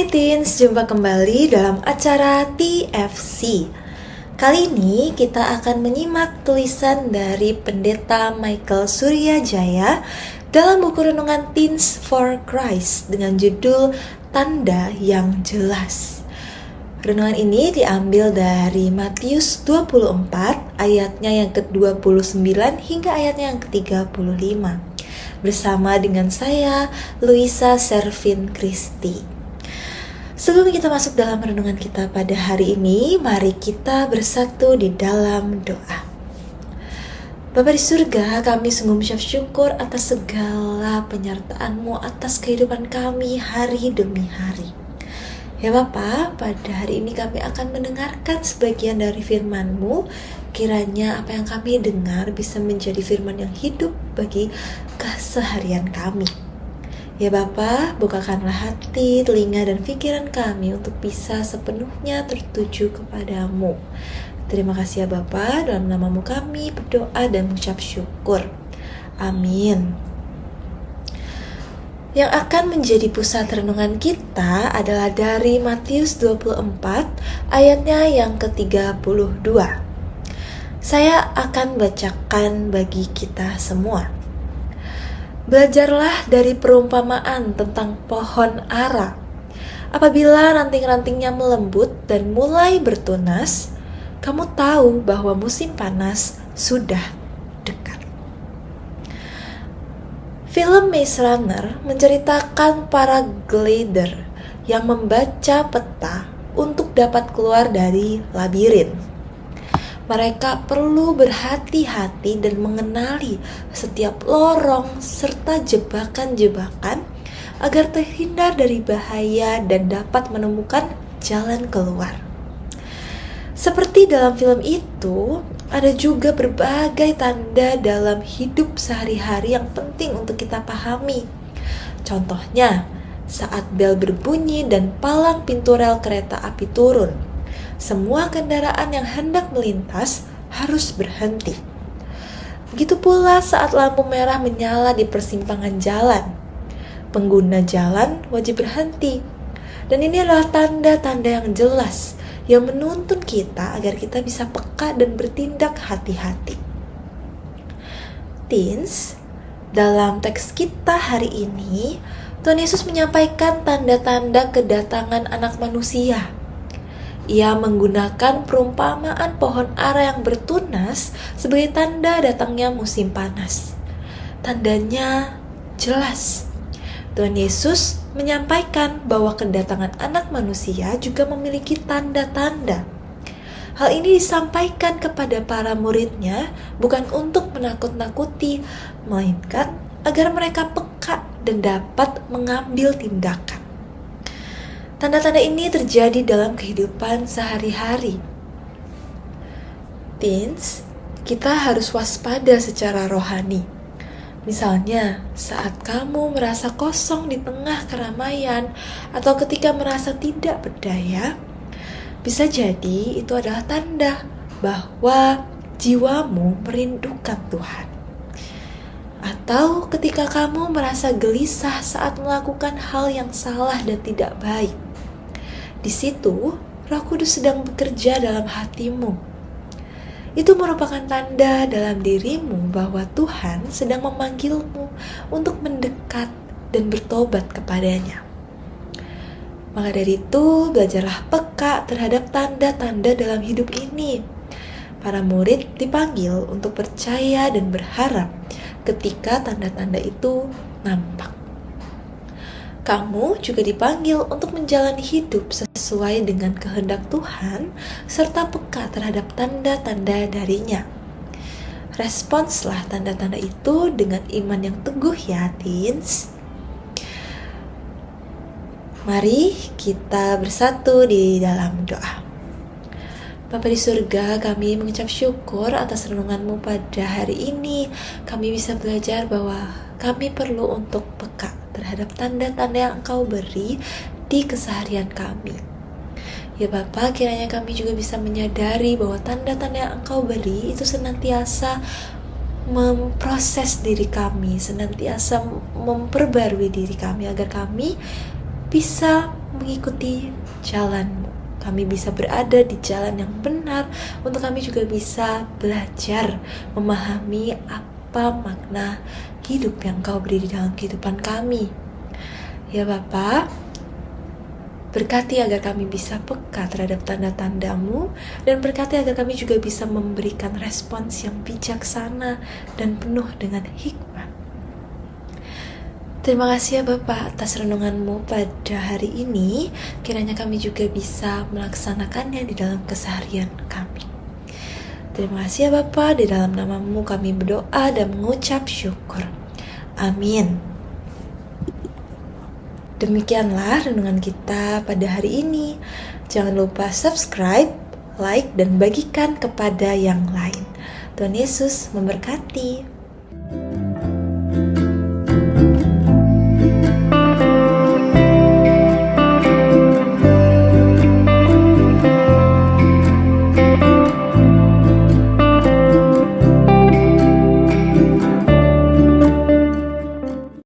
Hai Teens, jumpa kembali dalam acara TFC. Kali ini kita akan menyimak tulisan dari Pendeta Michael Suryajaya dalam buku renungan Teens for Christ dengan judul Tanda yang Jelas. Renungan ini diambil dari Matius 24 ayatnya yang ke-29 hingga ayatnya yang ke-35. Bersama dengan saya, Luisa Servin Christy. Sebelum kita masuk dalam renungan kita pada hari ini, mari kita bersatu di dalam doa. Bapa di surga, kami sungguh mengucap syukur atas segala penyertaan-Mu atas kehidupan kami hari demi hari. Ya Bapa, pada hari ini kami akan mendengarkan sebagian dari firman-Mu. Kiranya apa yang kami dengar bisa menjadi firman yang hidup bagi keseharian kami. Ya Bapa, bukakanlah hati, telinga, dan pikiran kami untuk bisa sepenuhnya tertuju kepadamu. Terima kasih ya Bapa, dalam nama-Mu kami berdoa dan mengucap syukur. Amin. Yang akan menjadi pusat renungan kita adalah dari Matius 24 ayatnya yang ke-32. Saya akan bacakan bagi kita semua. Belajarlah dari perumpamaan tentang pohon ara. Apabila ranting-rantingnya melembut dan mulai bertunas, kamu tahu bahwa musim panas sudah dekat. Film Maze Runner menceritakan para glider yang membaca peta untuk dapat keluar dari labirin. Mereka perlu berhati-hati dan mengenali setiap lorong serta jebakan-jebakan agar terhindar dari bahaya dan dapat menemukan jalan keluar. Seperti dalam film itu, ada juga berbagai tanda dalam hidup sehari-hari yang penting untuk kita pahami. Contohnya, saat bel berbunyi dan palang pintu rel kereta api turun, semua kendaraan yang hendak melintas harus berhenti. Begitu pula saat lampu merah menyala di persimpangan jalan. Pengguna jalan wajib berhenti. Dan ini adalah tanda-tanda yang jelas yang menuntun kita agar kita bisa peka dan bertindak hati-hati. Teens, dalam teks kita hari ini, Tuhan Yesus menyampaikan tanda-tanda kedatangan Anak Manusia. Ia menggunakan perumpamaan pohon ara yang bertunas sebagai tanda datangnya musim panas. Tandanya jelas. Tuhan Yesus menyampaikan bahwa kedatangan Anak Manusia juga memiliki tanda-tanda. Hal ini disampaikan kepada para muridnya bukan untuk menakut-nakuti, melainkan agar mereka peka dan dapat mengambil tindakan. Tanda-tanda ini terjadi dalam kehidupan sehari-hari. Teens, kita harus waspada secara rohani. Misalnya, saat kamu merasa kosong di tengah keramaian atau ketika merasa tidak berdaya, bisa jadi itu adalah tanda bahwa jiwamu merindukan Tuhan. Atau ketika kamu merasa gelisah saat melakukan hal yang salah dan tidak baik, di situ Roh Kudus sedang bekerja dalam hatimu. Itu merupakan tanda dalam dirimu bahwa Tuhan sedang memanggilmu untuk mendekat dan bertobat kepadanya. Maka dari itu, belajarlah peka terhadap tanda-tanda dalam hidup ini. Para murid dipanggil untuk percaya dan berharap ketika tanda-tanda itu nampak. Kamu juga dipanggil untuk menjalani hidup sesuai dengan kehendak Tuhan serta peka terhadap tanda-tanda darinya. Responslah tanda-tanda itu dengan iman yang teguh ya, teens. Mari kita bersatu di dalam doa. Bapa di surga, kami mengucap syukur atas renungan-Mu pada hari ini. Kami bisa belajar bahwa kami perlu untuk peka terhadap tanda-tanda yang Engkau beri di keseharian kami. Ya Bapa, kiranya kami juga bisa menyadari bahwa tanda-tanda yang Engkau beri itu senantiasa memproses diri kami, senantiasa memperbarui diri kami agar kami bisa mengikuti jalan-Mu. Kami bisa berada di jalan yang benar, untuk kami juga bisa belajar memahami apa makna hidup yang Kau beri di dalam kehidupan kami. Ya Bapa, berkati agar kami bisa peka terhadap tanda-tanda-Mu, dan berkati agar kami juga bisa memberikan respons yang bijaksana dan penuh dengan hikmat. Terima kasih ya Bapak atas renungan-Mu pada hari ini. Kiranya kami juga bisa melaksanakannya di dalam keseharian kami. Terima kasih ya Bapak, di dalam nama-Mu kami berdoa dan mengucap syukur. Amin. Demikianlah renungan kita pada hari ini. Jangan lupa subscribe, like, dan bagikan kepada yang lain. Tuhan Yesus memberkati.